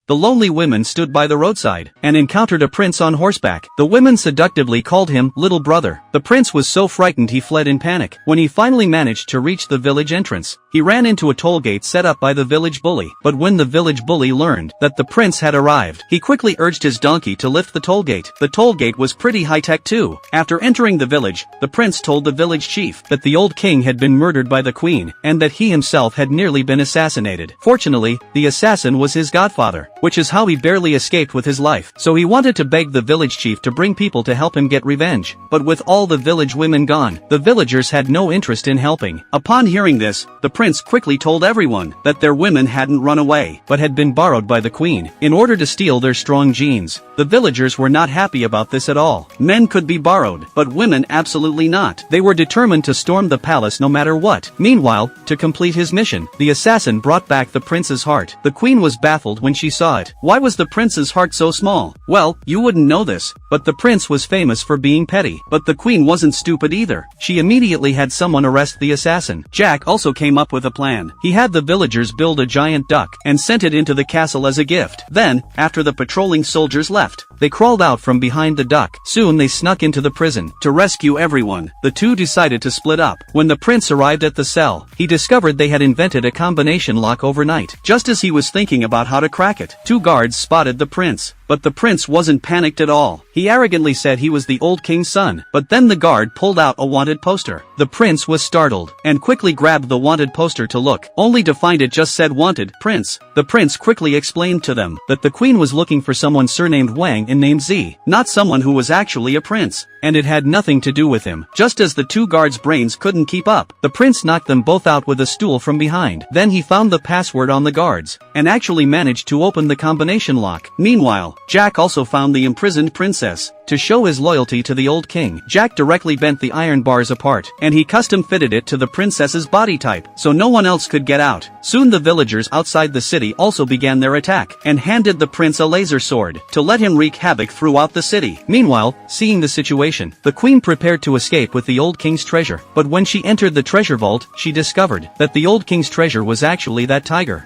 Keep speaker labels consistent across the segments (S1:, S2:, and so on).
S1: the lonely women stood by the roadside and encountered a prince on horseback. The women seductively called him little brother. The prince was so frightened he fled in panic. When he finally managed to reach the village entrance, he ran into a toll gate set up by the village bully. But when the village bully learned that the prince had arrived, he quickly urged his donkey to lift the toll gate. The toll gate was pretty high-tech too. After entering the village, the prince told the village chief that the old king had been murdered by the queen, and that he himself had nearly been assassinated. Fortunately, the assassin was his godfather, which is how he barely escaped with his life. So he wanted to beg the village chief to bring people to help him get revenge. But with all the village women gone, the villagers had no interest in helping. Upon hearing this, the prince quickly told everyone that their women hadn't run away, but had been borrowed by the queen in order to steal their strong genes. The villagers were not happy about this at all. Men could be borrowed, but women absolutely not. They were determined to storm the palace no matter what. Meanwhile, to complete his mission, the assassin brought back the prince's heart. The queen was baffled when she saw it. Why was the prince's heart so small? Well, you wouldn't know this, but the prince was famous for being petty. But the queen wasn't stupid either. She immediately had someone arrest the assassin. Jack also came up with a plan. He had the villagers build a giant duck and sent it into the castle as a gift. Then, after the patrolling soldiers left, they crawled out from behind the duck. Soon they snuck into the prison. To rescue everyone, the two decided to split up. When the prince arrived at the cell, he discovered they had invented a combination lock overnight. Just as he was thinking about how to crack it, two guards spotted the prince. But the prince wasn't panicked at all. He arrogantly said he was the old king's son. But then the guard pulled out a wanted poster. The prince was startled and quickly grabbed the wanted poster to look, only to find it just said wanted prince. The prince quickly explained to them that the queen was looking for someone surnamed Wang and named Z, not someone who was actually a prince, and it had nothing to do with him. Just as the two guards' brains couldn't keep up, the prince knocked them both out with a stool from behind. Then he found the password on the guards and actually managed to open the combination lock. Meanwhile, Jack also found the imprisoned princess. To show his loyalty to the old king, Jack directly bent the iron bars apart, and he custom-fitted it to the princess's body type, so no one else could get out. Soon the villagers outside the city also began their attack, and handed the prince a laser sword to let him wreak havoc throughout the city. Meanwhile, seeing the situation, the queen prepared to escape with the old king's treasure. But when she entered the treasure vault, she discovered that the old king's treasure was actually that tiger.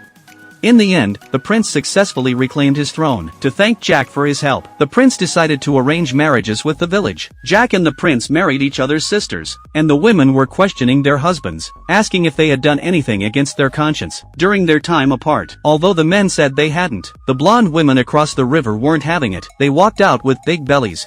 S1: In the end, the prince successfully reclaimed his throne. To thank Jack for his help, the prince decided to arrange marriages with the village. Jack and the prince married each other's sisters, and the women were questioning their husbands, asking if they had done anything against their conscience during their time apart. Although the men said they hadn't, the blonde women across the river weren't having it. They walked out with big bellies,